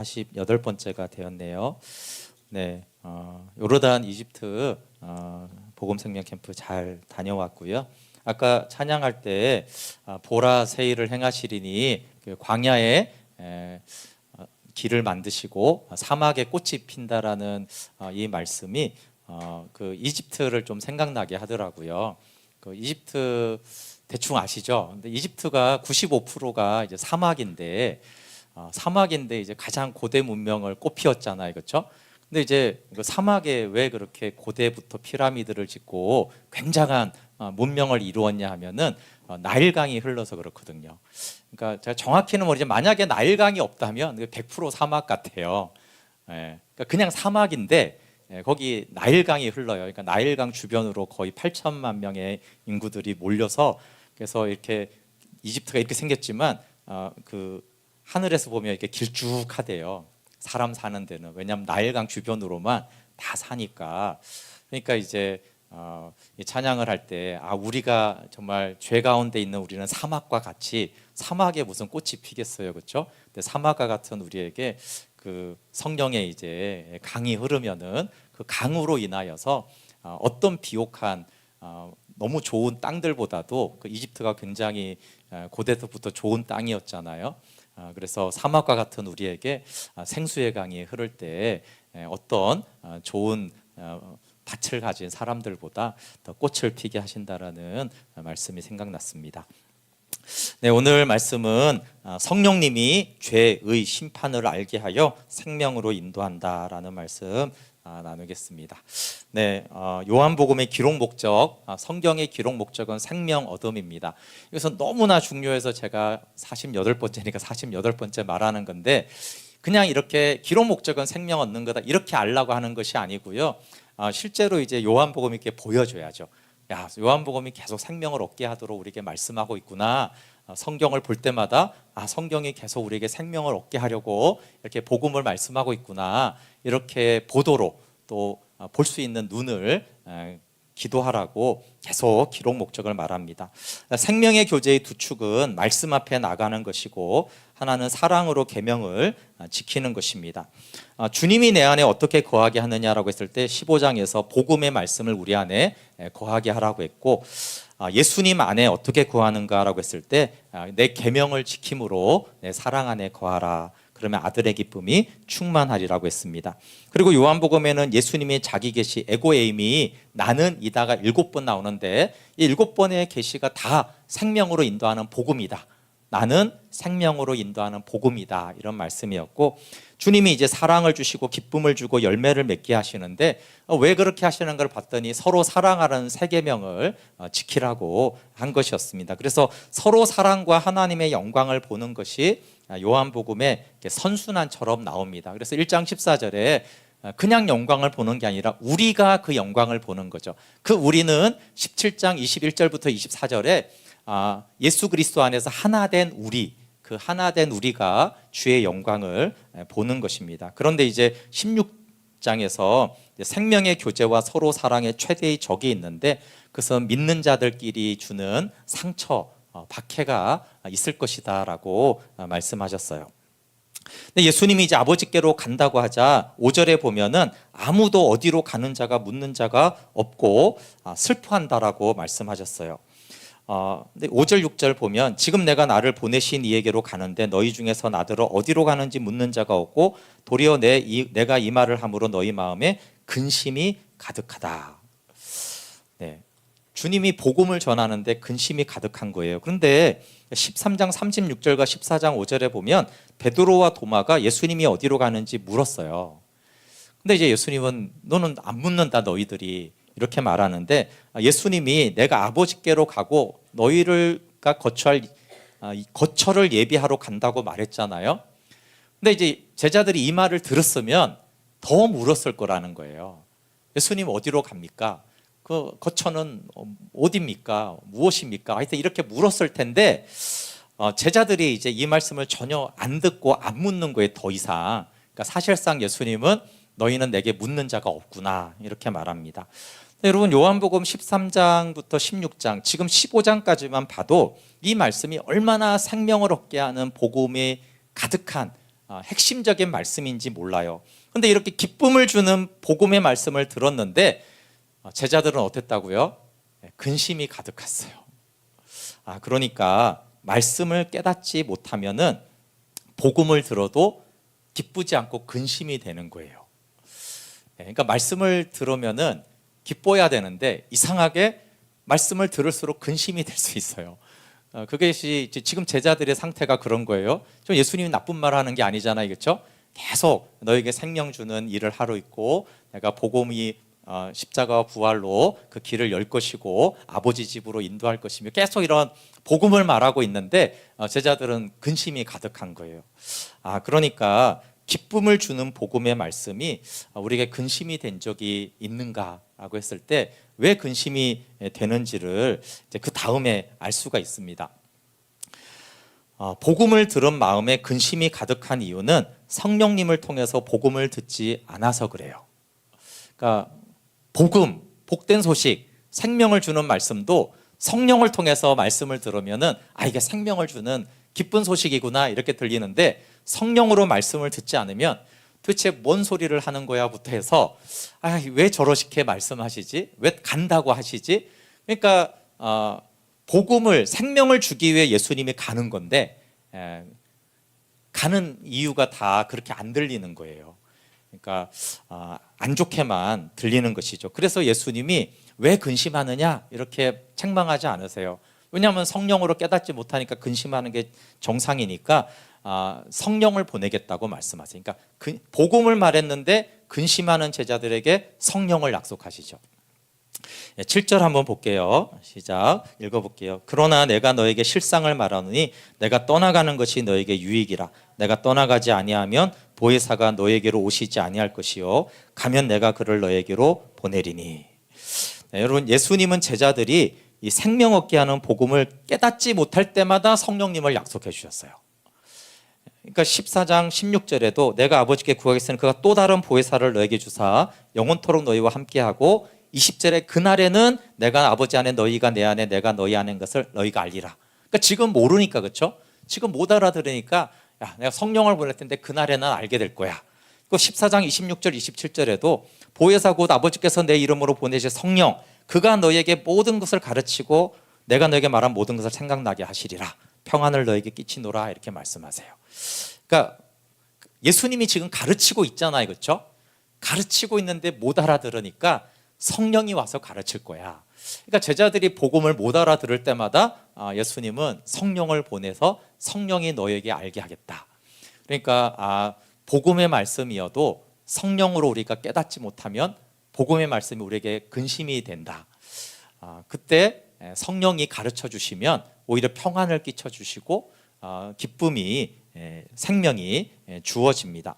48번째가 되었네요. 네, 요르단 이집트 복음 생명 캠프 잘 다녀왔고요. 아까 찬양할 때 보라 세일을 행하시리니 그 광야에 길을 만드시고 사막에 꽃이 핀다라는 이 말씀이 그 이집트를 좀 생각나게 하더라고요. 그 이집트 대충 아시죠? 근데 이집트가 95%가 이제 사막인데 이제 가장 고대 문명을 꽃피웠잖아요, 그렇죠? 근데 이제 그 사막에 왜 그렇게 고대부터 피라미드를 짓고 굉장한 문명을 이루었냐 하면은 나일강이 흘러서 그렇거든요. 그러니까 제가 정확히는 모르지만 만약에 나일강이 없다면 100% 사막 같아요. 그러니까 그냥 사막인데 거기 나일강이 흘러요. 그러니까 나일강 주변으로 거의 8천만 명의 인구들이 몰려서 그래서 이렇게 이집트가 이렇게 생겼지만 그 하늘에서 보면 이렇게 길쭉하대요. 사람 사는 데는. 왜냐하면 나일강 주변으로만 다 사니까. 그러니까 이제 찬양을 할 때 우리가 정말 죄 가운데 있는 우리는 사막과 같이, 사막에 무슨 꽃이 피겠어요, 그렇죠? 근데 사막과 같은 우리에게 그 성령의 이제 강이 흐르면은 그 강으로 인하여서 어떤 비옥한 너무 좋은 땅들보다도 그 이집트가 굉장히 고대부터 좋은 땅이었잖아요. 그래서 사막과 같은 우리에게 생수의 강이 흐를 때 어떤 좋은 밭을 가진 사람들보다 더 꽃을 피게 하신다라는 말씀이 생각났습니다. 네, 오늘 말씀은 성령님이 죄의 심판을 알게 하여 생명으로 인도한다라는 말씀 나누겠습니다. 네, 요한복음의 기록 목적, 성경의 기록 목적은 생명 얻음입니다. 이것은 너무나 중요해서 제가 48번째니까 48번째 말하는 건데, 그냥 이렇게 기록 목적은 생명 얻는 거다 이렇게 알라고 하는 것이 아니고요. 실제로 이제 요한복음이 이렇게 보여줘야죠. 야, 요한복음이 계속 생명을 얻게 하도록 우리에게 말씀하고 있구나. 성경을 볼 때마다 성경이 계속 우리에게 생명을 얻게 하려고 이렇게 복음을 말씀하고 있구나. 이렇게 보도록 또 볼 수 있는 눈을 기도하라고 계속 기록 목적을 말합니다. 생명의 교제의 두 축은 말씀 앞에 나가는 것이고 하나는 사랑으로 계명을 지키는 것입니다. 주님이 내 안에 어떻게 거하게 하느냐라고 했을 때 15장에서 복음의 말씀을 우리 안에 거하게 하라고 했고, 예수님 안에 어떻게 거하는가라고 했을 때 내 계명을 지킴으로 내 사랑 안에 거하라. 그러면 아들의 기쁨이 충만하리라고 했습니다. 그리고 요한복음에는 예수님의 자기 계시 에고에임이 나는 이다가 7번 나오는데 이 7번의 계시가 다 생명으로 인도하는 복음이다. 나는 생명으로 인도하는 복음이다. 이런 말씀이었고, 주님이 이제 사랑을 주시고 기쁨을 주고 열매를 맺게 하시는데 왜 그렇게 하시는 걸 봤더니 서로 사랑하라는 세 계명을 지키라고 한 것이었습니다. 그래서 서로 사랑과 하나님의 영광을 보는 것이 요한복음의 선순환처럼 나옵니다. 그래서 1장 14절에 그냥 영광을 보는 게 아니라 우리가 그 영광을 보는 거죠. 그 우리는 17장 21절부터 24절에 예수 그리스도 안에서 하나된 우리, 그 하나된 우리가 주의 영광을 보는 것입니다. 그런데 이제 16장에서 생명의 교제와 서로 사랑의 최대의 적이 있는데 그것은 믿는 자들끼리 주는 상처, 박해가 있을 것이다 라고 말씀하셨어요. 근데 예수님이 이제 아버지께로 간다고 하자 5절에 보면은 아무도 어디로 가는 자가 묻는 자가 없고 슬퍼한다라고 말씀하셨어요. 근데 5절 6절 보면 지금 내가 나를 보내신 이에게로 가는데 너희 중에서 나더러 어디로 가는지 묻는 자가 없고 도리어 내가 이 말을 함으로 너희 마음에 근심이 가득하다. 네, 주님이 복음을 전하는데 근심이 가득한 거예요. 그런데 13장 36절과 14장 5절에 보면 베드로와 도마가 예수님이 어디로 가는지 물었어요. 근데 이제 예수님은 너는 안 묻는다 너희들이 이렇게 말하는데 예수님이 내가 아버지께로 가고 너희가 거처를 예비하러 간다고 말했잖아요. 근데 이제 제자들이 이 말을 들었으면 더 물었을 거라는 거예요. 예수님 어디로 갑니까? 그 거처는 어디입니까? 무엇입니까? 하여튼 이렇게 물었을 텐데 제자들이 이제 이 말씀을 전혀 안 듣고 안 묻는 거에 더 이상, 그러니까 사실상 예수님은 너희는 내게 묻는 자가 없구나 이렇게 말합니다. 여러분 요한복음 13장부터 16장 지금 15장까지만 봐도 이 말씀이 얼마나 생명을 얻게 하는 복음이 가득한 핵심적인 말씀인지 몰라요. 근데 이렇게 기쁨을 주는 복음의 말씀을 들었는데 제자들은 어땠다고요? 근심이 가득했어요. 그러니까 말씀을 깨닫지 못하면은 복음을 들어도 기쁘지 않고 근심이 되는 거예요. 그러니까 말씀을 들으면은 기뻐야 되는데 이상하게 말씀을 들을수록 근심이 될 수 있어요. 그것이 지금 제자들의 상태가 그런 거예요. 좀 예수님이 나쁜 말 하는 게 아니잖아요, 그렇죠? 계속 너에게 생명 주는 일을 하러 있고 내가 복음이 십자가와 부활로 그 길을 열 것이고 아버지 집으로 인도할 것이며 계속 이런 복음을 말하고 있는데 제자들은 근심이 가득한 거예요. 그러니까 기쁨을 주는 복음의 말씀이 우리에게 근심이 된 적이 있는가라고 했을 때 왜 근심이 되는지를 이제 그 다음에 알 수가 있습니다. 복음을 들은 마음에 근심이 가득한 이유는 성령님을 통해서 복음을 듣지 않아서 그래요. 그러니까 복음, 복된 소식, 생명을 주는 말씀도 성령을 통해서 말씀을 들으면은 이게 생명을 주는 기쁜 소식이구나 이렇게 들리는데 성령으로 말씀을 듣지 않으면 도대체 뭔 소리를 하는 거야부터 해서 왜 저렇게 말씀하시지? 왜 간다고 하시지? 그러니까 복음을 생명을 주기 위해 예수님이 가는 건데 가는 이유가 다 그렇게 안 들리는 거예요. 그러니까 안 좋게만 들리는 것이죠. 그래서 예수님이 왜 근심하느냐 이렇게 책망하지 않으세요. 왜냐하면 성령으로 깨닫지 못하니까 근심하는 게 정상이니까 성령을 보내겠다고 말씀하세요. 그러니까 복음을 말했는데 근심하는 제자들에게 성령을 약속하시죠. 7절 한번 볼게요. 시작 읽어볼게요. 그러나 내가 너에게 실상을 말하노니 내가 떠나가는 것이 너에게 유익이라. 내가 떠나가지 아니하면 보혜사가 너에게로 오시지 아니할 것이요 가면 내가 그를 너에게로 보내리니. 여러분 예수님은 제자들이 이 생명 얻게 하는 복음을 깨닫지 못할 때마다 성령님을 약속해 주셨어요. 그러니까 14장 16절에도 내가 아버지께 구하겠으니 그가 또 다른 보혜사를 너에게 주사 영원토록 너희와 함께하고 20절에 그날에는 내가 아버지 안에 너희가 내 안에 내가 너희 안에 것을 너희가 알리라. 그러니까 지금 모르니까 그렇죠? 지금 못 알아들으니까 내가 성령을 보낼 텐데 그날에는 알게 될 거야. 그 14장 26절 27절에도 보혜사 곧 아버지께서 내 이름으로 보내실 성령 그가 너희에게 모든 것을 가르치고 내가 너에게 말한 모든 것을 생각나게 하시리라. 평안을 너에게 끼치노라 이렇게 말씀하세요. 그러니까 예수님이 지금 가르치고 있잖아요, 그렇죠? 가르치고 있는데 못 알아들으니까 성령이 와서 가르칠 거야. 그러니까 제자들이 복음을 못 알아들을 때마다 예수님은 성령을 보내서 성령이 너에게 알게 하겠다. 그러니까 복음의 말씀이어도 성령으로 우리가 깨닫지 못하면 복음의 말씀이 우리에게 근심이 된다. 그때 성령이 가르쳐 주시면 오히려 평안을 끼쳐 주시고 기쁨이 생명이 주어집니다.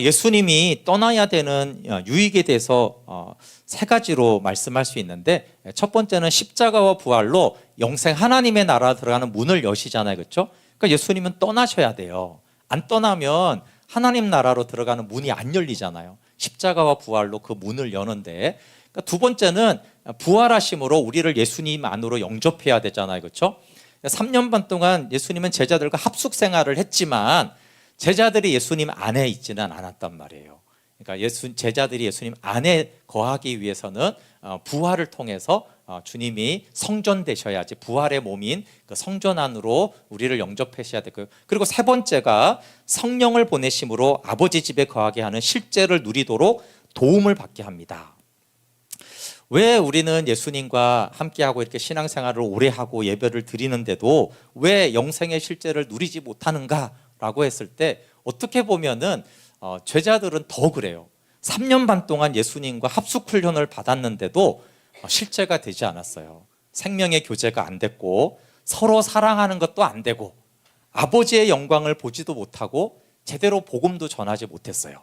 예수님이 떠나야 되는 유익에 대해서 세 가지로 말씀할 수 있는데 첫 번째는 십자가와 부활로 영생 하나님의 나라 들어가는 문을 여시잖아요, 그렇죠? 그러니까 예수님은 떠나셔야 돼요. 안 떠나면 하나님 나라로 들어가는 문이 안 열리잖아요. 십자가와 부활로 그 문을 여는데 그러니까 두 번째는 부활하심으로 우리를 예수님 안으로 영접해야 되잖아요, 그렇죠? 3년 반 동안 예수님은 제자들과 합숙 생활을 했지만 제자들이 예수님 안에 있지는 않았단 말이에요. 그러니까 제자들이 예수님 안에 거하기 위해서는 부활을 통해서 주님이 성전 되셔야지 부활의 몸인 그 성전 안으로 우리를 영접하셔야 되고요. 그리고 세 번째가 성령을 보내심으로 아버지 집에 거하게 하는 실제를 누리도록 도움을 받게 합니다. 왜 우리는 예수님과 함께하고 이렇게 신앙생활을 오래 하고 예배를 드리는데도 왜 영생의 실제를 누리지 못하는가라고 했을 때 어떻게 보면은 제자들은 더 그래요. 3년 반 동안 예수님과 합숙 훈련을 받았는데도 실제가 되지 않았어요. 생명의 교제가 안 됐고 서로 사랑하는 것도 안 되고 아버지의 영광을 보지도 못하고 제대로 복음도 전하지 못했어요.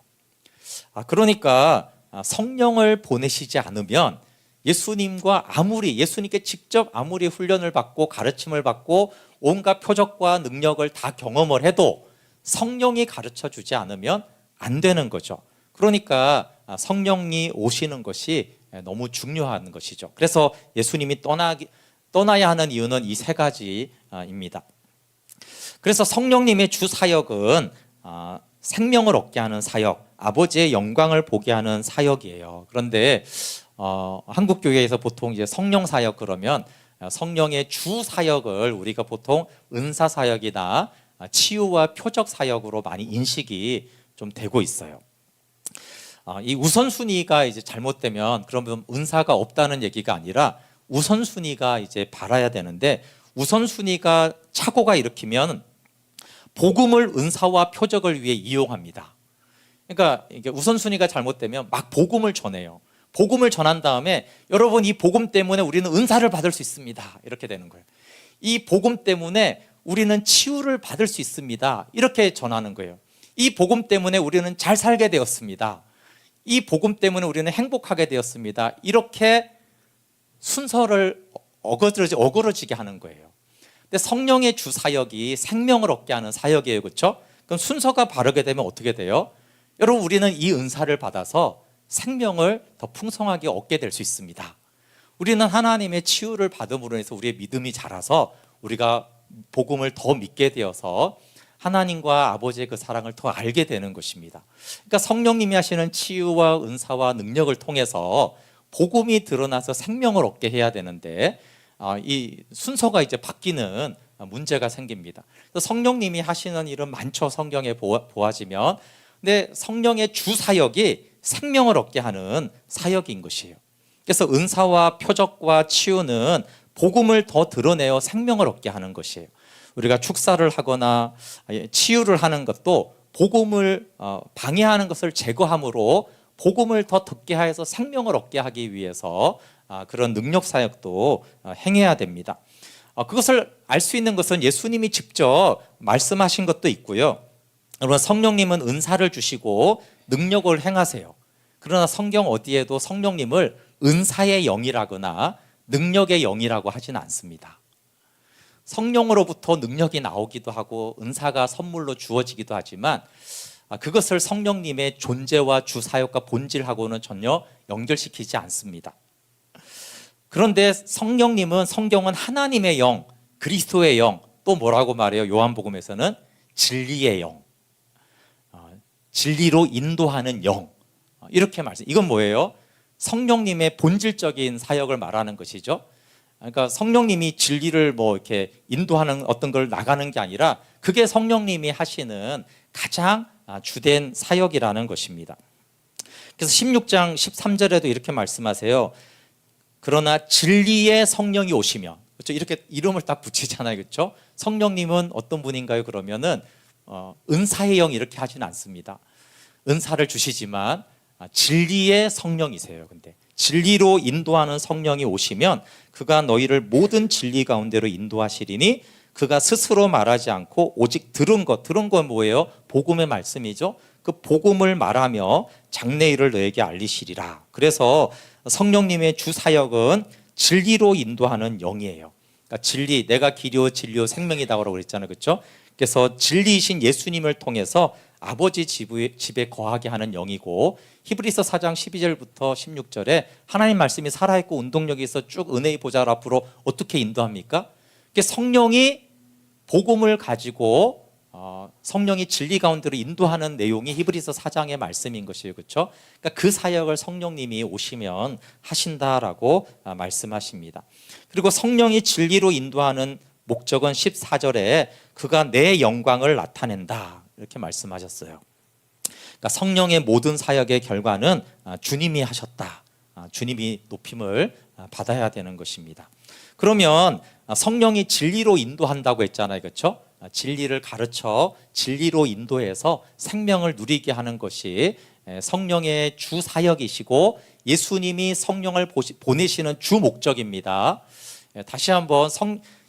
그러니까 성령을 보내시지 않으면 예수님께 직접 아무리 훈련을 받고 가르침을 받고 온갖 표적과 능력을 다 경험을 해도 성령이 가르쳐 주지 않으면 안 되는 거죠. 그러니까 성령이 오시는 것이 너무 중요한 것이죠. 그래서 예수님이 떠나야 하는 이유는 이 세 가지입니다. 그래서 성령님의 주 사역은 생명을 얻게 하는 사역, 아버지의 영광을 보게 하는 사역이에요. 그런데 한국 교회에서 보통 이제 성령 사역 그러면 성령의 주 사역을 우리가 보통 은사 사역이나 치유와 표적 사역으로 많이 인식이 좀 되고 있어요. 이 우선순위가 이제 잘못되면 그러면 은사가 없다는 얘기가 아니라 우선순위가 이제 바라야 되는데, 우선순위가 착오가 일으키면 복음을 은사와 표적을 위해 이용합니다. 그러니까 이게 우선순위가 잘못되면 막 복음을 전해요. 복음을 전한 다음에 여러분 이 복음 때문에 우리는 은사를 받을 수 있습니다, 이렇게 되는 거예요. 이 복음 때문에 우리는 치유를 받을 수 있습니다, 이렇게 전하는 거예요. 이 복음 때문에 우리는 잘 살게 되었습니다, 이 복음 때문에 우리는 행복하게 되었습니다, 이렇게 순서를 어그러지게 하는 거예요. 근데 성령의 주 사역이 생명을 얻게 하는 사역이에요, 그렇죠? 그럼 순서가 바르게 되면 어떻게 돼요? 여러분, 우리는 이 은사를 받아서 생명을 더 풍성하게 얻게 될 수 있습니다. 우리는 하나님의 치유를 받음으로 해서 우리의 믿음이 자라서 우리가 복음을 더 믿게 되어서 하나님과 아버지의 그 사랑을 더 알게 되는 것입니다. 그러니까 성령님이 하시는 치유와 은사와 능력을 통해서 복음이 드러나서 생명을 얻게 해야 되는데 이 순서가 이제 바뀌는 문제가 생깁니다. 성령님이 하시는 일은 많죠, 성경에 보아지면. 근데 성령의 주 사역이 생명을 얻게 하는 사역인 것이에요. 그래서 은사와 표적과 치유는 복음을 더 드러내어 생명을 얻게 하는 것이에요. 우리가 축사를 하거나 치유를 하는 것도 복음을 방해하는 것을 제거함으로 복음을 더 듣게 하여서 생명을 얻게 하기 위해서 그런 능력 사역도 행해야 됩니다. 그것을 알 수 있는 것은 예수님이 직접 말씀하신 것도 있고요. 여러분, 성령님은 은사를 주시고 능력을 행하세요. 그러나 성경 어디에도 성령님을 은사의 영이라거나 능력의 영이라고 하지는 않습니다. 성령으로부터 능력이 나오기도 하고 은사가 선물로 주어지기도 하지만 그것을 성령님의 존재와 주 사역과 본질하고는 전혀 연결시키지 않습니다. 그런데 성경은 하나님의 영, 그리스도의 영, 또 뭐라고 말해요? 요한복음에서는 진리의 영, 진리로 인도하는 영, 이렇게 말씀. 이건 뭐예요? 성령님의 본질적인 사역을 말하는 것이죠. 그러니까 성령님이 진리를 이렇게 인도하는 어떤 걸 나가는 게 아니라 그게 성령님이 하시는 가장 주된 사역이라는 것입니다. 그래서 16장 13절에도 이렇게 말씀하세요. 그러나 진리의 성령이 오시면, 그렇죠? 이렇게 이름을 딱 붙이잖아요, 그렇죠? 성령님은 어떤 분인가요? 그러면은 은사의 영 이렇게 하지는 않습니다. 은사를 주시지만 진리의 성령이세요. 근데 진리로 인도하는 성령이 오시면 그가 너희를 모든 진리 가운데로 인도하시리니 그가 스스로 말하지 않고 오직 들은 건 뭐예요? 복음의 말씀이죠. 그 복음을 말하며 장래일을 너에게 알리시리라. 그래서 성령님의 주 사역은 진리로 인도하는 영이에요. 그러니까 진리, 내가 길이요 진리요 생명이다라고 그랬잖아요, 그렇죠? 그래서 진리이신 예수님을 통해서 아버지 집에 거하게 하는 영이고, 히브리서 4장 12절부터 16절에 하나님 말씀이 살아있고 운동력이 있어 쭉 은혜의 보좌 앞으로 어떻게 인도합니까? 성령이 복음을 가지고 성령이 진리 가운데로 인도하는 내용이 히브리서 4장의 말씀인 것이에요, 그렇죠? 그러니까 그 사역을 성령님이 오시면 하신다라고 말씀하십니다. 그리고 성령이 진리로 인도하는 목적은 14절에 그가 내 영광을 나타낸다, 이렇게 말씀하셨어요. 그러니까 성령의 모든 사역의 결과는 주님이 하셨다, 주님이 높임을 받아야 되는 것입니다. 그러면 성령이 진리로 인도한다고 했잖아요, 그렇죠? 진리를 가르쳐 진리로 인도해서 생명을 누리게 하는 것이 성령의 주 사역이시고 예수님이 성령을 보내시는 주 목적입니다. 다시 한번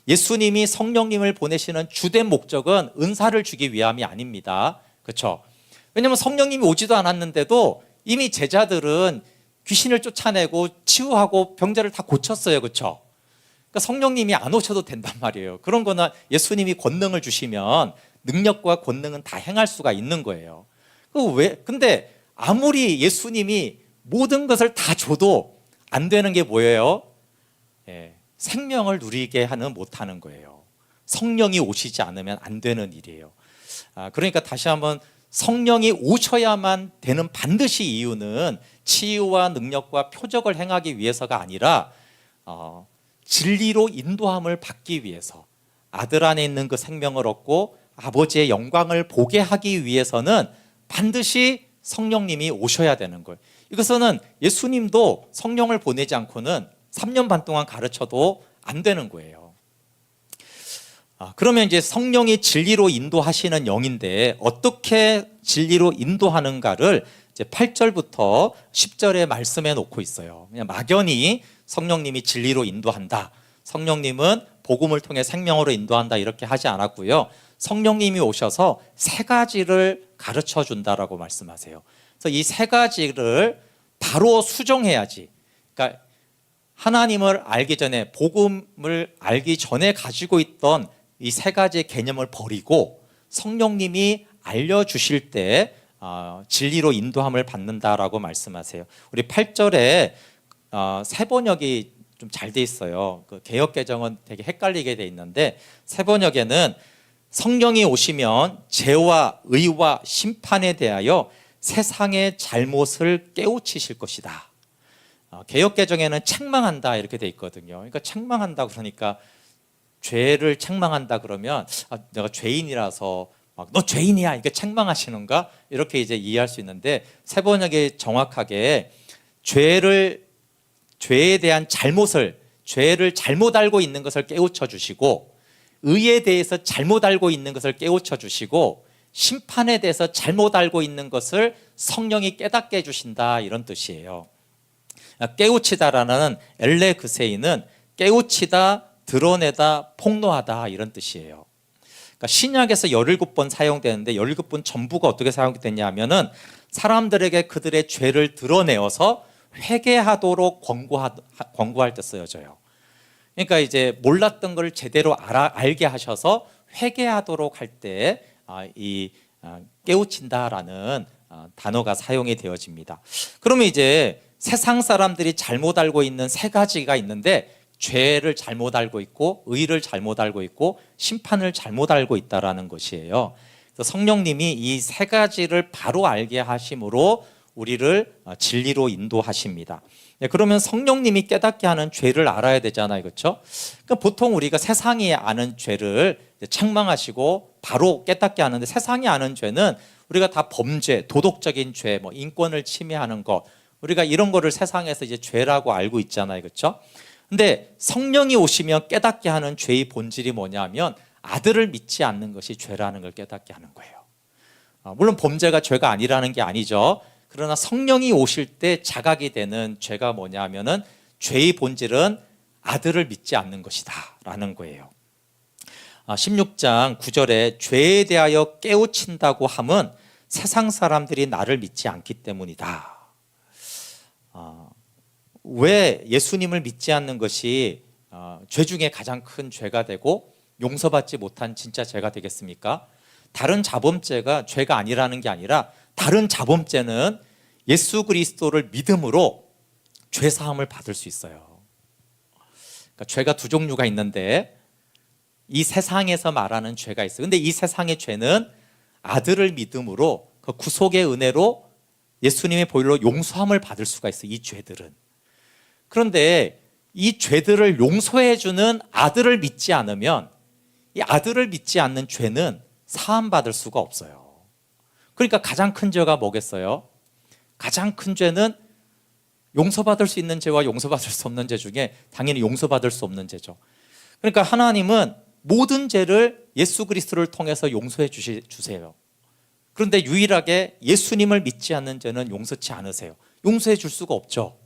예수님이 성령님을 보내시는 주된 목적은 은사를 주기 위함이 아닙니다. 그렇죠? 왜냐하면 성령님이 오지도 않았는데도 이미 제자들은 귀신을 쫓아내고 치유하고 병자를 다 고쳤어요, 그렇죠? 그러니까 성령님이 안 오셔도 된단 말이에요. 그런 거나 예수님이 권능을 주시면 능력과 권능은 다 행할 수가 있는 거예요. 근데 아무리 예수님이 모든 것을 다 줘도 안 되는 게 뭐예요? 생명을 누리게 못하는 거예요. 성령이 오시지 않으면 안 되는 일이에요. 그러니까 다시 한번 성령이 오셔야만 되는 반드시 이유는 치유와 능력과 표적을 행하기 위해서가 아니라 진리로 인도함을 받기 위해서, 아들 안에 있는 그 생명을 얻고 아버지의 영광을 보게 하기 위해서는 반드시 성령님이 오셔야 되는 거예요. 이것은 예수님도 성령을 보내지 않고는 3년 반 동안 가르쳐도 안 되는 거예요. 그러면 이제 성령이 진리로 인도하시는 영인데 어떻게 진리로 인도하는가를 이제 8절부터 10절에 말씀해 놓고 있어요. 그냥 막연히 성령님이 진리로 인도한다, 성령님은 복음을 통해 생명으로 인도한다, 이렇게 하지 않았고요. 성령님이 오셔서 세 가지를 가르쳐 준다라고 말씀하세요. 그래서 이 세 가지를 바로 수정해야지. 그러니까 하나님을 알기 전에, 복음을 알기 전에 가지고 있던 이 세 가지의 개념을 버리고 성령님이 알려주실 때 진리로 인도함을 받는다라고 말씀하세요. 우리 8절에 새 번역이 좀 잘 돼 있어요. 그 개역 개정은 되게 헷갈리게 돼 있는데, 새 번역에는 성령이 오시면 죄와 의와 심판에 대하여 세상의 잘못을 깨우치실 것이다. 개역 개정에는 책망한다 이렇게 돼 있거든요. 그러니까 책망한다 그러니까, 죄를 책망한다 그러면 내가 죄인이라서 너 죄인이야 이렇게 책망하시는가, 이렇게 이제 이해할 수 있는데, 새 번역에 정확하게 죄에 대한 잘못을, 죄를 잘못 알고 있는 것을 깨우쳐 주시고, 의에 대해서 잘못 알고 있는 것을 깨우쳐 주시고, 심판에 대해서 잘못 알고 있는 것을 성령이 깨닫게 해주신다, 이런 뜻이에요. 깨우치다라는 엘레그세이는 깨우치다, 드러내다, 폭로하다, 이런 뜻이에요. 그러니까 신약에서 17번 사용되는데 17번 전부가 어떻게 사용됐냐 하면은 사람들에게 그들의 죄를 드러내어서 회개하도록 권고할 때 쓰여져요. 그러니까 이제 몰랐던 걸 제대로 알게 하셔서 회개하도록 할 때 이 깨우친다라는 단어가 사용이 되어집니다. 그러면 이제 세상 사람들이 잘못 알고 있는 세 가지가 있는데, 죄를 잘못 알고 있고, 의를 잘못 알고 있고, 심판을 잘못 알고 있다라는 것이에요. 그래서 성령님이 이 세 가지를 바로 알게 하심으로 우리를 진리로 인도하십니다. 그러면 성령님이 깨닫게 하는 죄를 알아야 되잖아요, 그렇죠? 그러니까 보통 우리가 세상이 아는 죄를 책망하시고 바로 깨닫게 하는데, 세상이 아는 죄는 우리가 다 범죄, 도덕적인 죄, 뭐 인권을 침해하는 것, 우리가 이런 거를 세상에서 이제 죄라고 알고 있잖아요, 그렇죠? 근데 성령이 오시면 깨닫게 하는 죄의 본질이 뭐냐면, 아들을 믿지 않는 것이 죄라는 걸 깨닫게 하는 거예요. 물론 범죄가 죄가 아니라는 게 아니죠. 그러나 성령이 오실 때 자각이 되는 죄가 뭐냐 하면은, 죄의 본질은 아들을 믿지 않는 것이다 라는 거예요. 16장 9절에 죄에 대하여 깨우친다고 함은 세상 사람들이 나를 믿지 않기 때문이다. 왜 예수님을 믿지 않는 것이 죄 중에 가장 큰 죄가 되고 용서받지 못한 진짜 죄가 되겠습니까? 다른 자범죄가 죄가 아니라는 게 아니라, 다른 자범죄는 예수 그리스도를 믿음으로 죄 사함을 받을 수 있어요. 그러니까 죄가 두 종류가 있는데, 이 세상에서 말하는 죄가 있어요. 근데 이 세상의 죄는 아들을 믿음으로 그 구속의 은혜로 예수님의 보혈로 용서함을 받을 수가 있어요, 이 죄들은. 그런데 이 죄들을 용서해 주는 아들을 믿지 않으면, 이 아들을 믿지 않는 죄는 사함 받을 수가 없어요. 그러니까 가장 큰 죄가 뭐겠어요? 가장 큰 죄는 용서받을 수 있는 죄와 용서받을 수 없는 죄 중에 당연히 용서받을 수 없는 죄죠. 그러니까 하나님은 모든 죄를 예수 그리스도를 통해서 용서해 주세요. 그런데 유일하게 예수님을 믿지 않는 죄는 용서치 않으세요. 용서해 줄 수가 없죠.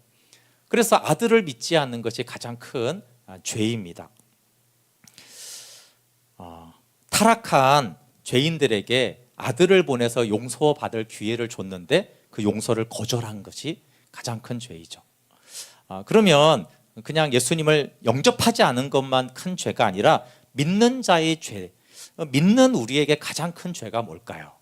그래서 아들을 믿지 않는 것이 가장 큰 죄입니다. 타락한 죄인들에게 아들을 보내서 용서받을 기회를 줬는데 그 용서를 거절한 것이 가장 큰 죄이죠. 그러면 그냥 예수님을 영접하지 않은 것만 큰 죄가 아니라 믿는 자의 죄, 믿는 우리에게 가장 큰 죄가 뭘까요?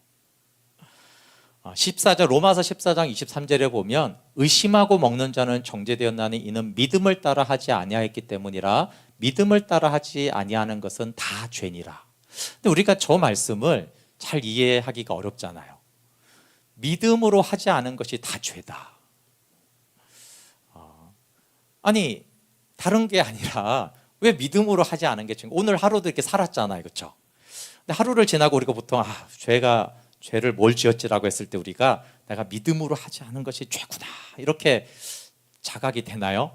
14절, 로마서 14장 23절에 보면, 의심하고 먹는 자는 정죄되었나니 이는 믿음을 따라 하지 아니하였기 때문이라. 믿음을 따라 하지 아니하는 것은 다 죄니라. 근데 우리가 저 말씀을 잘 이해하기가 어렵잖아요. 믿음으로 하지 않은 것이 다 죄다. 아니 다른 게 아니라 왜 믿음으로 하지 않은 게 죄인가? 오늘 하루도 이렇게 살았잖아요, 그렇죠? 근데 하루를 지나고 우리가 보통 죄를 뭘 지었지라고 했을 때 우리가 내가 믿음으로 하지 않은 것이 죄구나 이렇게 자각이 되나요?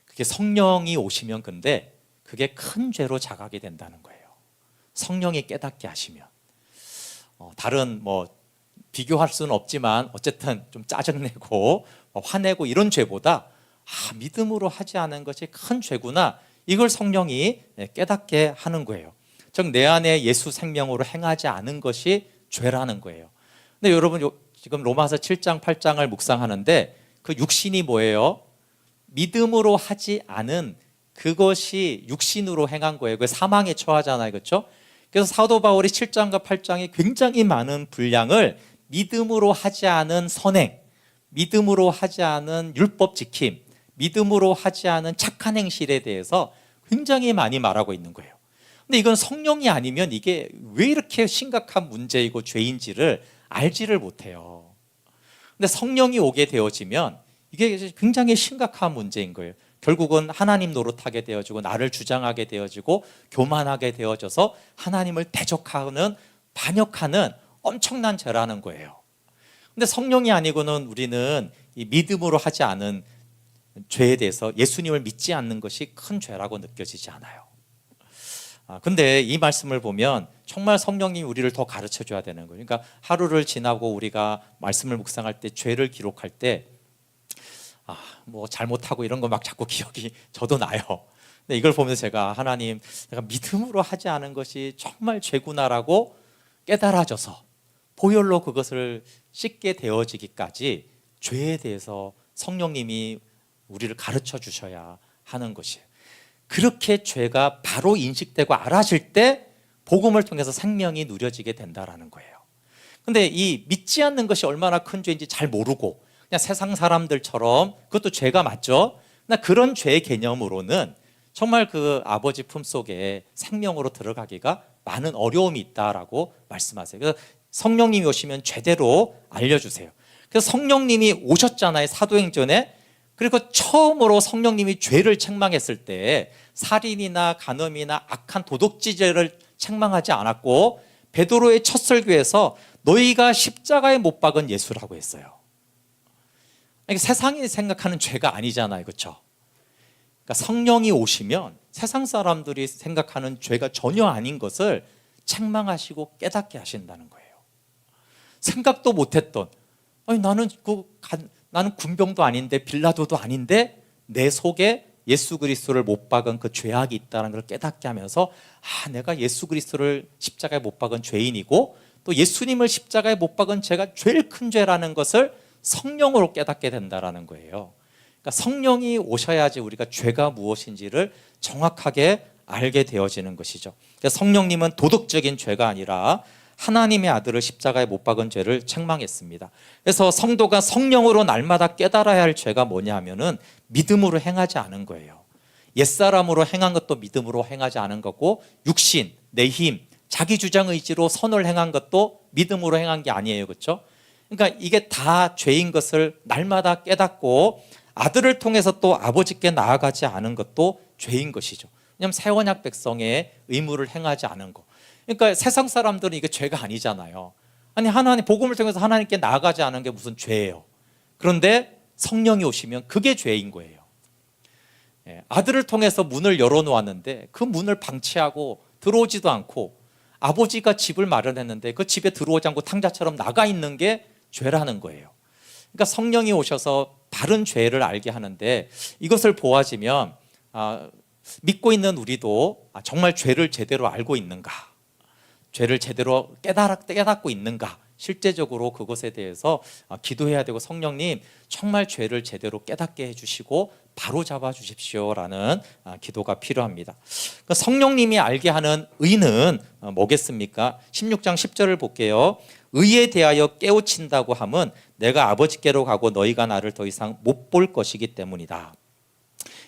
그게 성령이 오시면 근데 그게 큰 죄로 자각이 된다는 거예요. 성령이 깨닫게 하시면 다른 비교할 수는 없지만 어쨌든 좀 짜증내고 화내고 이런 죄보다 믿음으로 하지 않은 것이 큰 죄구나 이걸 성령이 깨닫게 하는 거예요. 즉 내 안에 예수 생명으로 행하지 않은 것이 죄라는 거예요. 근데 여러분 지금 로마서 7장 8장을 묵상하는데 그 육신이 뭐예요? 믿음으로 하지 않은 그것이 육신으로 행한 거예요. 그 사망에 처하잖아요, 그렇죠? 그래서 사도 바울이 7장과 8장에 굉장히 많은 분량을 믿음으로 하지 않은 선행, 믿음으로 하지 않은 율법 지킴, 믿음으로 하지 않은 착한 행실에 대해서 굉장히 많이 말하고 있는 거예요. 근데 이건 성령이 아니면 이게 왜 이렇게 심각한 문제이고 죄인지를 알지를 못해요. 근데 성령이 오게 되어지면 이게 굉장히 심각한 문제인 거예요. 결국은 하나님 노릇하게 되어지고 나를 주장하게 되어지고 교만하게 되어져서 하나님을 대적하는 반역하는 엄청난 죄라는 거예요. 근데 성령이 아니고는 우리는 이 믿음으로 하지 않은 죄에 대해서 예수님을 믿지 않는 것이 큰 죄라고 느껴지지 않아요. 근데 이 말씀을 보면 정말 성령이 우리를 더 가르쳐 줘야 되는 거예요. 그러니까 하루를 지나고 우리가 말씀을 묵상할 때 죄를 기록할 때 잘못하고 이런 거 막 자꾸 기억이 저도 나요. 근데 이걸 보면서 제가 하나님 내가 믿음으로 하지 않은 것이 정말 죄구나라고 깨달아져서 보혈로 그것을 씻게 되어지기까지 죄에 대해서 성령님이 우리를 가르쳐 주셔야 하는 것이에요. 그렇게 죄가 바로 인식되고 알아질 때 복음을 통해서 생명이 누려지게 된다라는 거예요. 근데 이 믿지 않는 것이 얼마나 큰 죄인지 잘 모르고 그냥 세상 사람들처럼 그것도 죄가 맞죠? 그런 죄의 개념으로는 정말 그 아버지 품속에 생명으로 들어가기가 많은 어려움이 있다라고 말씀하세요. 그래서 성령님이 오시면 제대로 알려주세요. 그래서 성령님이 오셨잖아요, 사도행전에. 그리고 처음으로 성령님이 죄를 책망했을 때 살인이나 간음이나 악한 도둑질죄를 책망하지 않았고 베드로의 첫 설교에서 너희가 십자가에 못 박은 예수라고 했어요. 세상이 생각하는 죄가 아니잖아요, 그렇죠? 그러니까 성령이 오시면 세상 사람들이 생각하는 죄가 전혀 아닌 것을 책망하시고 깨닫게 하신다는 거예요. 생각도 못했던 나는 군병도 아닌데 빌라도도 아닌데 내 속에 예수 그리스도를 못 박은 그 죄악이 있다는 걸 깨닫게 하면서 내가 예수 그리스도를 십자가에 못 박은 죄인이고 또 예수님을 십자가에 못 박은 죄가 제일 큰 죄라는 것을 성령으로 깨닫게 된다라는 거예요. 그러니까 성령이 오셔야지 우리가 죄가 무엇인지를 정확하게 알게 되어지는 것이죠. 그러니까 성령님은 도덕적인 죄가 아니라 하나님의 아들을 십자가에 못 박은 죄를 책망했습니다. 그래서 성도가 성령으로 날마다 깨달아야 할 죄가 뭐냐 하면은 믿음으로 행하지 않은 거예요. 옛사람으로 행한 것도 믿음으로 행하지 않은 거고 육신, 내 힘, 자기 주장 의지로 선을 행한 것도 믿음으로 행한 게 아니에요, 그렇죠? 그러니까 이게 다 죄인 것을 날마다 깨닫고 아들을 통해서 또 아버지께 나아가지 않은 것도 죄인 것이죠. 왜냐하면 새 언약 백성의 의무를 행하지 않은 거. 그러니까 세상 사람들은 이게 죄가 아니잖아요. 하나님 복음을 통해서 하나님께 나아가지 않은 게 무슨 죄예요. 그런데 성령이 오시면 그게 죄인 거예요. 아들을 통해서 문을 열어놓았는데 그 문을 방치하고 들어오지도 않고 아버지가 집을 마련했는데 그 집에 들어오지 않고 탕자처럼 나가 있는 게 죄라는 거예요. 그러니까 성령이 오셔서 바른 죄를 알게 하는데 이것을 보아지면 믿고 있는 우리도 정말 죄를 제대로 알고 있는가, 죄를 제대로 깨닫고 있는가, 실제적으로 그것에 대해서 기도해야 되고 성령님 정말 죄를 제대로 깨닫게 해주시고 바로 잡아 주십시오라는 기도가 필요합니다. 그러니까 성령님이 알게 하는 의는 뭐겠습니까? 16장 10절을 볼게요. 의에 대하여 깨우친다고 함은 내가 아버지께로 가고 너희가 나를 더 이상 못 볼 것이기 때문이다.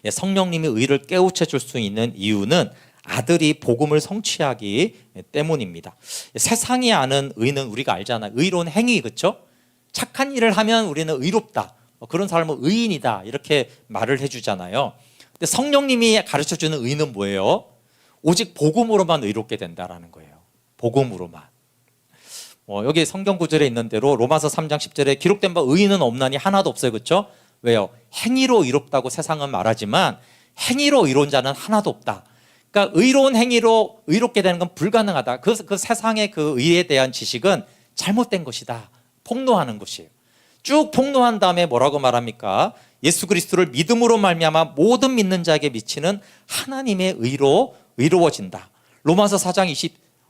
성령님이 의를 깨우쳐 줄 수 있는 이유는 아들이 복음을 성취하기 때문입니다. 세상이 아는 의는 우리가 알잖아요. 의로운 행위, 그렇죠? 착한 일을 하면 우리는 의롭다, 그런 사람은 의인이다, 이렇게 말을 해주잖아요. 근데 성령님이 가르쳐주는 의는 뭐예요? 오직 복음으로만 의롭게 된다라는 거예요. 복음으로만. 여기 성경 구절에 있는 대로 로마서 3장 10절에 기록된 바 의인은 없나니 하나도 없어요, 그렇죠? 왜요? 행위로 의롭다고 세상은 말하지만 행위로 의로운 자는 하나도 없다. 그러니까 의로운 행위로 의롭게 되는 건 불가능하다. 그 세상의 그 의에 대한 지식은 잘못된 것이다, 폭로하는 것이에요. 쭉 폭로한 다음에 뭐라고 말합니까? 예수 그리스도를 믿음으로 말미암아 모든 믿는 자에게 미치는 하나님의 의로 의로워진다. 로마서 4장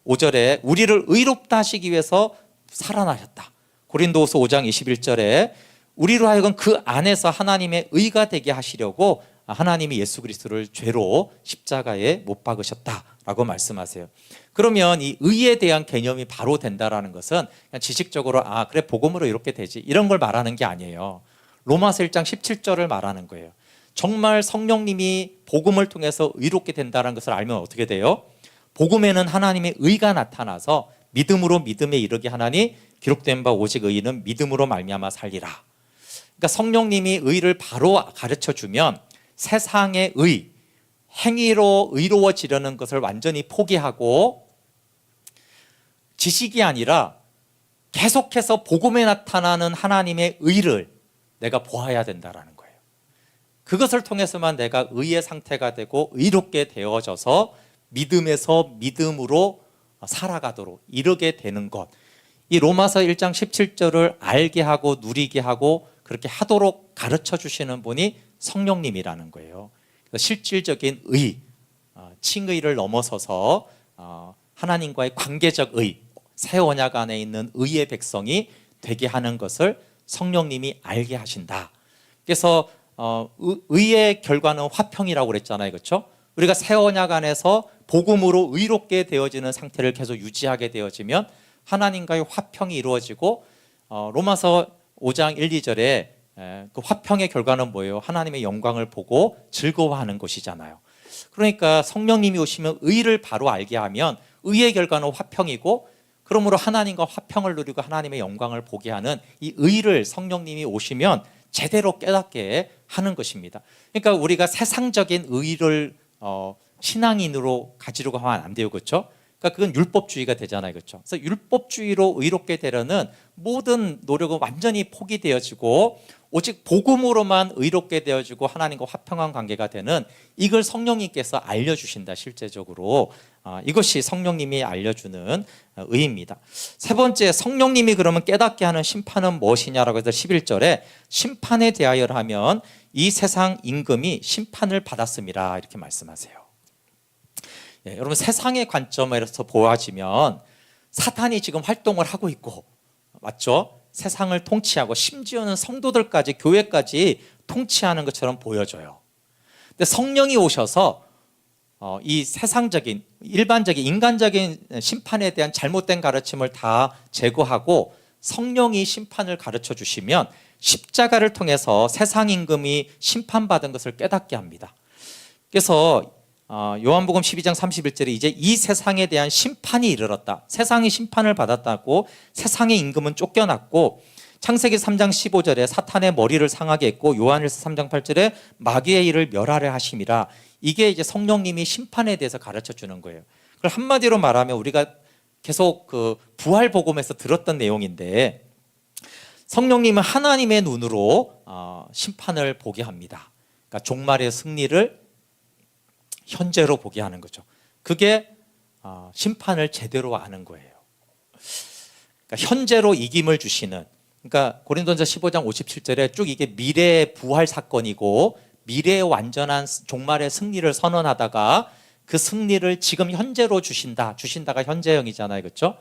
25절에 우리를 의롭다 하시기 위해서 살아나셨다. 고린도후서 5장 21절에 우리로 하여금 그 안에서 하나님의 의가 되게 하시려고 하나님이 예수 그리스도를 죄로 십자가에 못 박으셨다라고 말씀하세요. 그러면 이 의에 대한 개념이 바로 된다라는 것은 그냥 지식적으로 그래 복음으로 이렇게 되지, 이런 걸 말하는 게 아니에요. 로마서 1장 17절을 말하는 거예요. 정말 성령님이 복음을 통해서 의롭게 된다는 것을 알면 어떻게 돼요? 복음에는 하나님의 의가 나타나서 믿음으로 믿음에 이르게 하나니 기록된 바 오직 의인은 믿음으로 말미암아 살리라. 그러니까 성령님이 의를 바로 가르쳐주면 세상의 의, 행위로 의로워지려는 것을 완전히 포기하고 지식이 아니라 계속해서 복음에 나타나는 하나님의 의를 내가 보아야 된다라는 거예요. 그것을 통해서만 내가 의의 상태가 되고 의롭게 되어져서 믿음에서 믿음으로 살아가도록 이르게 되는 것, 이 로마서 1장 17절을 알게 하고 누리게 하고 그렇게 하도록 가르쳐 주시는 분이 성령님이라는 거예요. 실질적인 의, 칭의를 넘어서서 하나님과의 관계적 의, 새 언약 안에 있는 의의 백성이 되게 하는 것을 성령님이 알게 하신다. 그래서 의의 결과는 화평이라고 그랬잖아요, 그렇죠? 우리가 새 언약 안에서 복음으로 의롭게 되어지는 상태를 계속 유지하게 되어지면 하나님과의 화평이 이루어지고, 로마서 5장 1, 2절에 그 화평의 결과는 뭐예요? 하나님의 영광을 보고 즐거워하는 것이잖아요. 그러니까 성령님이 오시면 의를 바로 알게 하면 의의 결과는 화평이고, 그러므로 하나님과 화평을 누리고 하나님의 영광을 보게 하는 이 의를 성령님이 오시면 제대로 깨닫게 하는 것입니다. 그러니까 우리가 세상적인 의를 신앙인으로 가지려고 하면 안 돼요, 그렇죠? 그러니까 그건 율법주의가 되잖아요, 그렇죠? 그래서 율법주의로 의롭게 되려는 모든 노력은 완전히 포기되어지고 오직 복음으로만 의롭게 되어지고 하나님과 화평한 관계가 되는, 이걸 성령님께서 알려주신다. 실제적으로 이것이 성령님이 알려주는 의입니다. 세 번째, 성령님이 그러면 깨닫게 하는 심판은 무엇이냐라고 해서 11절에 심판에 대하여 하면 이 세상 임금이 심판을 받았습니다, 이렇게 말씀하세요. 여러분, 세상의 관점에서 보아지면 사탄이 지금 활동을 하고 있고, 맞죠? 세상을 통치하고 심지어는 성도들까지, 교회까지 통치하는 것처럼 보여져요. 근데 성령이 오셔서 이 세상적인, 일반적인, 인간적인 심판에 대한 잘못된 가르침을 다 제거하고 성령이 심판을 가르쳐 주시면 십자가를 통해서 세상 임금이 심판받은 것을 깨닫게 합니다. 그래서 요한복음 12장 31절에 이제 이 세상에 대한 심판이 이르렀다. 세상이 심판을 받았다고 세상의 임금은 쫓겨났고, 창세기 3장 15절에 사탄의 머리를 상하게 했고, 요한일서 3장 8절에 마귀의 일을 멸하려 하심이라. 이게 이제 성령님이 심판에 대해서 가르쳐 주는 거예요. 그걸 한마디로 말하면 우리가 계속 그 부활 복음에서 들었던 내용인데, 성령님은 하나님의 눈으로 심판을 보게 합니다. 그러니까 종말의 승리를 현재로 보게 하는 거죠. 그게 심판을 제대로 아는 거예요. 그러니까 현재로 이김을 주시는, 그러니까 고린도전서 15장 57절에 쭉 이게 미래의 부활 사건이고 미래의 완전한 종말의 승리를 선언하다가 그 승리를 지금 현재로 주신다가 현재형이잖아요, 그렇죠?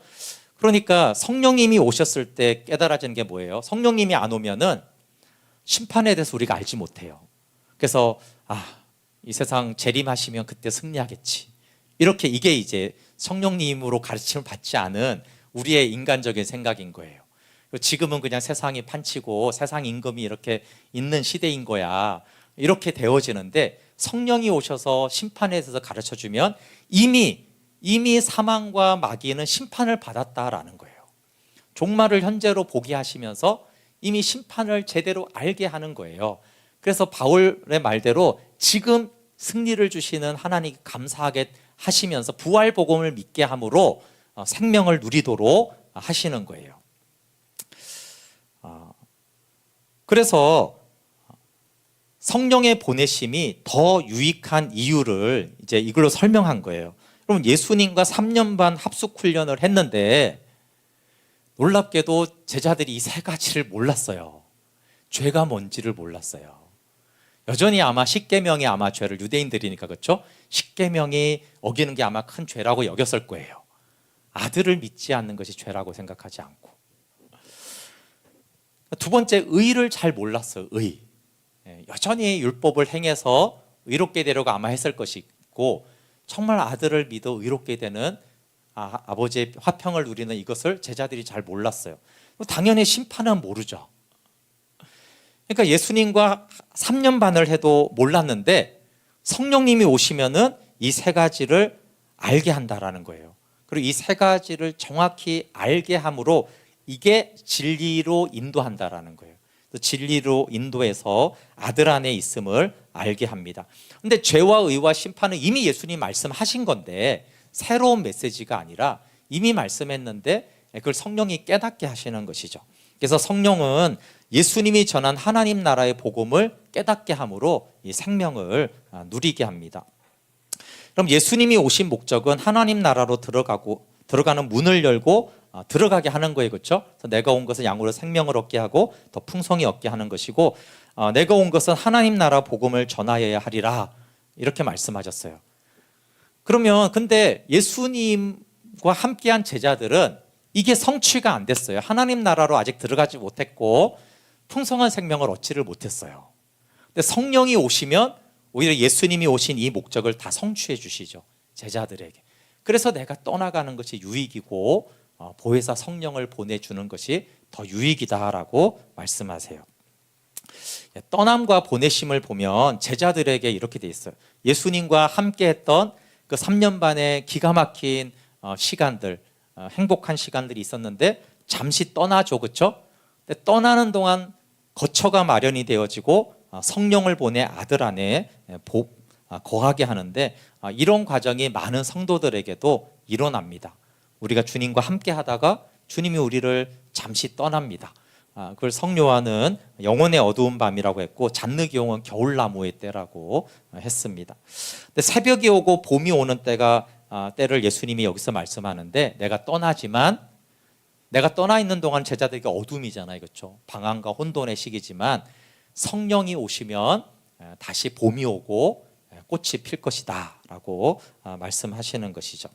그러니까 성령님이 오셨을 때 깨달아지는 게 뭐예요? 성령님이 안 오면은 심판에 대해서 우리가 알지 못해요. 그래서 이 세상 재림하시면 그때 승리하겠지, 이렇게, 이게 이제 성령님으로 가르침을 받지 않은 우리의 인간적인 생각인 거예요. 지금은 그냥 세상이 판치고 세상 임금이 이렇게 있는 시대인 거야, 이렇게 되어지는데, 성령이 오셔서 심판에 대해서 가르쳐 주면 이미 사망과 마귀는 심판을 받았다라는 거예요. 종말을 현재로 보게 하시면서 이미 심판을 제대로 알게 하는 거예요. 그래서 바울의 말대로 지금 승리를 주시는 하나님께 감사하게 하시면서 부활 복음을 믿게 함으로 생명을 누리도록 하시는 거예요. 그래서 성령의 보내심이 더 유익한 이유를 이제 이걸로 설명한 거예요. 그럼 예수님과 3년 반 합숙 훈련을 했는데 놀랍게도 제자들이 이 세 가지를 몰랐어요. 죄가 뭔지를 몰랐어요. 여전히 아마 십계명이 아마 죄를 유대인들이니까 그렇죠? 십계명이 어기는 게 아마 큰 죄라고 여겼을 거예요. 아들을 믿지 않는 것이 죄라고 생각하지 않고. 두 번째, 의를 잘 몰랐어요. 의. 여전히 율법을 행해서 의롭게 되려고 아마 했을 것이고 정말 아들을 믿어 의롭게 되는 아버지의 화평을 누리는 이것을 제자들이 잘 몰랐어요. 당연히 심판은 모르죠. 그러니까 예수님과 3년 반을 해도 몰랐는데 성령님이 오시면은 이 세 가지를 알게 한다라는 거예요. 그리고 이 세 가지를 정확히 알게 함으로 이게 진리로 인도한다라는 거예요. 진리로 인도해서 아들 안에 있음을 알게 합니다. 근데 죄와 의와 심판은 이미 예수님 말씀하신 건데 새로운 메시지가 아니라 이미 말씀했는데 그걸 성령이 깨닫게 하시는 것이죠. 그래서 성령은 예수님이 전한 하나님 나라의 복음을 깨닫게 함으로 이 생명을 누리게 합니다. 그럼 예수님이 오신 목적은 하나님 나라로 들어가는 문을 열고 들어가게 하는 거예요. 그렇죠? 그래서 내가 온 것은 양으로 생명을 얻게 하고 더 풍성히 얻게 하는 것이고 내가 온 것은 하나님 나라 복음을 전하여야 하리라 이렇게 말씀하셨어요. 그러면 근데 예수님과 함께한 제자들은 이게 성취가 안 됐어요. 하나님 나라로 아직 들어가지 못했고 풍성한 생명을 얻지를 못했어요. 근데 성령이 오시면 오히려 예수님이 오신 이 목적을 다 성취해 주시죠. 제자들에게. 그래서 내가 떠나가는 것이 유익이고 보혜사 성령을 보내주는 것이 더 유익이다라고 말씀하세요. 떠남과 보내심을 보면 제자들에게 이렇게 돼 있어요. 예수님과 함께했던 그 3년 반의 기가 막힌 시간들, 행복한 시간들이 있었는데 잠시 떠나죠, 그렇죠? 근데 떠나는 동안 거처가 마련이 되어지고 성령을 보내 아들 안에 거하게 하는데 이런 과정이 많은 성도들에게도 일어납니다. 우리가 주님과 함께 하다가 주님이 우리를 잠시 떠납니다. 그걸 성요한은 영혼의 어두운 밤이라고 했고 잔느기용은 겨울나무의 때라고 했습니다. 근데 새벽이 오고 봄이 오는 때를 예수님이 여기서 말씀하는데 내가 떠나지만 내가 떠나 있는 동안 제자들에게 어둠이잖아요, 그렇죠? 방황과 혼돈의 시기지만 성령이 오시면 다시 봄이 오고 꽃이 필 것이다라고 말씀하시는 것이죠.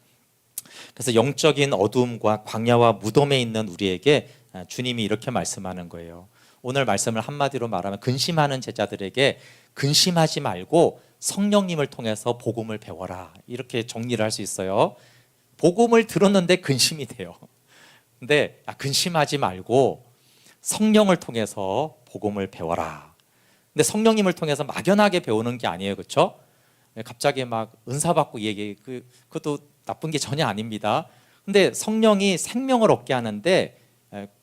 그래서 영적인 어둠과 광야와 무덤에 있는 우리에게 주님이 이렇게 말씀하는 거예요. 오늘 말씀을 한마디로 말하면 근심하는 제자들에게 근심하지 말고 성령님을 통해서 복음을 배워라 이렇게 정리를 할 수 있어요. 복음을 들었는데 근심이 돼요. 근데 근심하지 말고 성령을 통해서 복음을 배워라. 근데 성령님을 통해서 막연하게 배우는 게 아니에요, 그렇죠? 갑자기 막 은사 받고 얘기 그것도 나쁜 게 전혀 아닙니다. 근데 성령이 생명을 얻게 하는데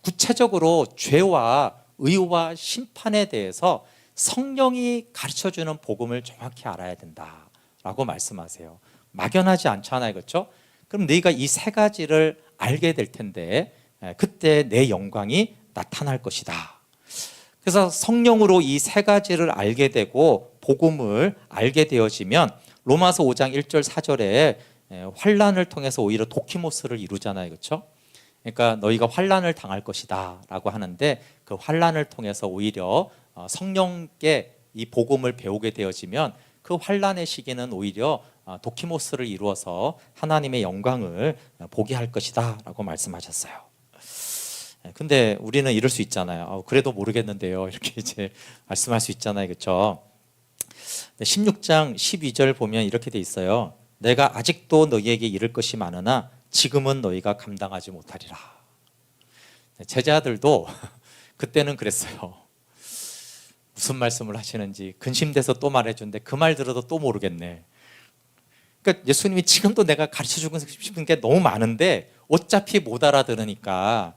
구체적으로 죄와 의와 심판에 대해서 성령이 가르쳐주는 복음을 정확히 알아야 된다라고 말씀하세요. 막연하지 않잖아요, 그렇죠? 그럼 너희가 이 세 가지를 알게 될 텐데 그때 내 영광이 나타날 것이다. 그래서 성령으로 이 세 가지를 알게 되고 복음을 알게 되어지면 로마서 5장 1절 4절에 환난을 통해서 오히려 도키모스를 이루잖아요, 그렇죠? 그러니까 너희가 환난을 당할 것이다 라고 하는데 그 환난을 통해서 오히려 성령께 이 복음을 배우게 되어지면 그 환난의 시기는 오히려 도키모스를 이루어서 하나님의 영광을 보게 할 것이다 라고 말씀하셨어요. 근데 우리는 이럴 수 있잖아요. 그래도 모르겠는데요 이렇게 이제 말씀할 수 있잖아요, 그렇죠? 16장 12절 보면 이렇게 돼 있어요. 내가 아직도 너희에게 이를 것이 많으나 지금은 너희가 감당하지 못하리라. 제자들도 그때는 그랬어요. 무슨 말씀을 하시는지 근심돼서 또 말해주는데 그 말 들어도 또 모르겠네. 그러니까 예수님이 지금도 내가 가르쳐주고 싶은 게 너무 많은데 어차피 못 알아들으니까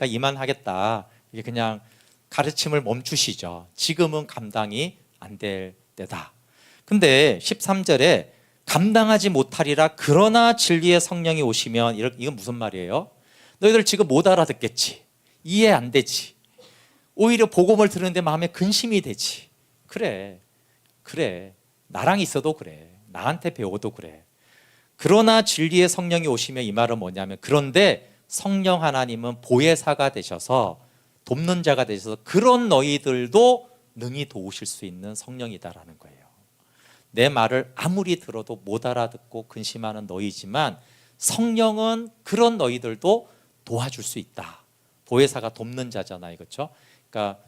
이만하겠다. 이게 그냥 가르침을 멈추시죠. 지금은 감당이 안 될 때다. 근데 13절에 감당하지 못하리라 그러나 진리의 성령이 오시면, 이건 무슨 말이에요? 너희들 지금 못 알아듣겠지. 이해 안 되지. 오히려 복음을 들으는데 마음에 근심이 되지. 그래. 나랑 있어도 그래. 나한테 배워도 그래. 그러나 진리의 성령이 오시면, 이 말은 뭐냐면, 그런데 성령 하나님은 보혜사가 되셔서, 돕는 자가 되셔서 그런 너희들도 능히 도우실 수 있는 성령이다라는 거예요. 내 말을 아무리 들어도 못 알아듣고 근심하는 너희지만 성령은 그런 너희들도 도와줄 수 있다. 보혜사가 돕는 자잖아요, 그렇죠? 그러니까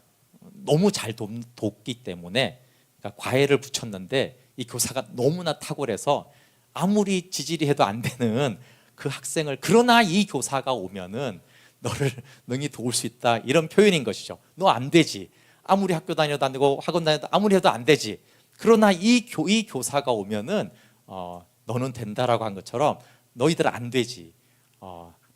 너무 잘 돕기 때문에, 그러니까 과외를 붙였는데 이 교사가 너무나 탁월해서 아무리 지질이 해도 안 되는 그 학생을, 그러나 이 교사가 오면은 너를 능히 도울 수 있다, 이런 표현인 것이죠. 너 안 되지. 아무리 학교 다녀도 안 되고 학원 다녀도 아무리 해도 안 되지. 그러나 이 교사가 오면은 너는 된다라고 한 것처럼 너희들 안 되지.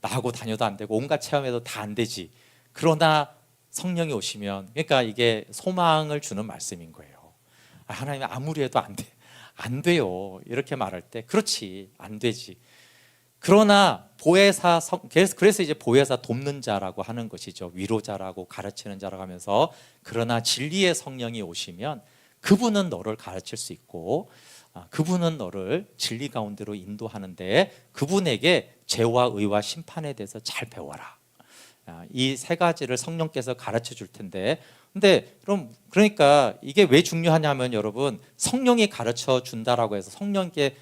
나하고 다녀도 안 되고 온갖 체험해도 다 안 되지. 그러나 성령이 오시면, 그러니까 이게 소망을 주는 말씀인 거예요. 하나님이 아무리 해도 안 돼요. 이렇게 말할 때, 그렇지, 안 되지. 그러나 보혜사, 그래서 이제 보혜사 돕는 자라고 하는 것이죠. 위로자라고 가르치는 자라고 하면서, 그러나 진리의 성령이 오시면 그분은 너를 가르칠 수 있고, 그분은 너를 진리 가운데로 인도하는데, 그분에게 죄와 의와 심판에 대해서 잘 배워라. 이 세 가지를 성령께서 가르쳐 줄 텐데, 근데 그러니까 이게 왜 중요하냐면, 여러분, 성령이 가르쳐 준다라고 해서, 성령께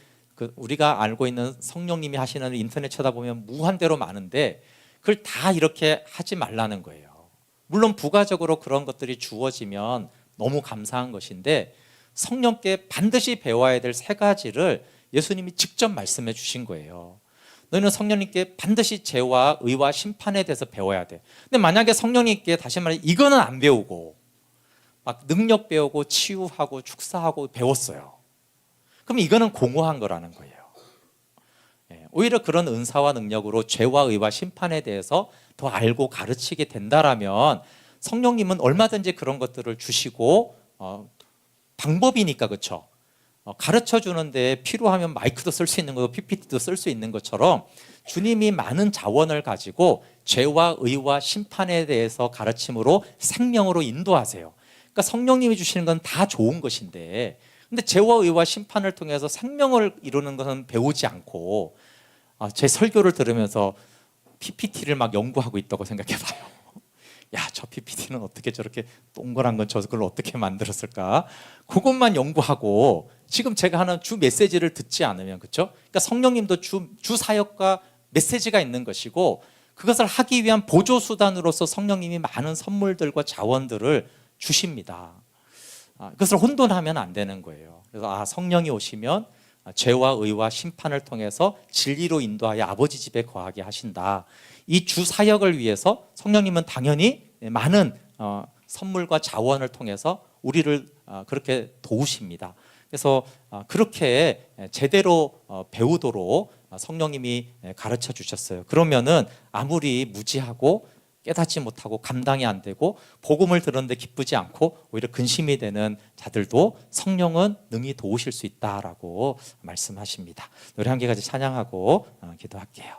우리가 알고 있는 성령님이 하시는, 인터넷 쳐다보면 무한대로 많은데 그걸 다 이렇게 하지 말라는 거예요. 물론 부가적으로 그런 것들이 주어지면 너무 감사한 것인데, 성령께 반드시 배워야 될 세 가지를 예수님이 직접 말씀해 주신 거예요. 너희는 성령님께 반드시 죄와 의와 심판에 대해서 배워야 돼. 근데 만약에 성령님께, 다시 말해, 이거는 안 배우고 막 능력 배우고 치유하고 축사하고 배웠어요. 그럼 이거는 공허한 거라는 거예요. 오히려 그런 은사와 능력으로 죄와 의와 심판에 대해서 더 알고 가르치게 된다라면, 성령님은 얼마든지 그런 것들을 주시고, 방법이니까, 그렇죠? 가르쳐 주는데 필요하면 마이크도 쓸 수 있는 거고 PPT도 쓸 수 있는 것처럼, 주님이 많은 자원을 가지고 죄와 의와 심판에 대해서 가르침으로 생명으로 인도하세요. 그러니까 성령님이 주시는 건 다 좋은 것인데, 근데 죄와 의와 심판을 통해서 생명을 이루는 것은 배우지 않고, 제 설교를 들으면서 PPT를 막 연구하고 있다고 생각해 봐요. 야, 저 PPT는 어떻게 저렇게 동그란 건 저걸 어떻게 만들었을까? 그것만 연구하고 지금 제가 하는 주 메시지를 듣지 않으면, 그렇죠? 그러니까 성령님도 주 사역과 메시지가 있는 것이고, 그것을 하기 위한 보조 수단으로서 성령님이 많은 선물들과 자원들을 주십니다. 그것을 혼돈하면 안 되는 거예요. 그래서 성령이 오시면 죄와 의와 심판을 통해서 진리로 인도하여 아버지 집에 거하게 하신다. 이 주 사역을 위해서 성령님은 당연히 많은 선물과 자원을 통해서 우리를 그렇게 도우십니다. 그래서 그렇게 제대로 배우도록 성령님이 가르쳐 주셨어요. 그러면은 아무리 무지하고 깨닫지 못하고 감당이 안 되고 복음을 들었는데 기쁘지 않고 오히려 근심이 되는 자들도 성령은 능히 도우실 수 있다라고 말씀하십니다. 노래 한 개 가지 찬양하고 기도할게요.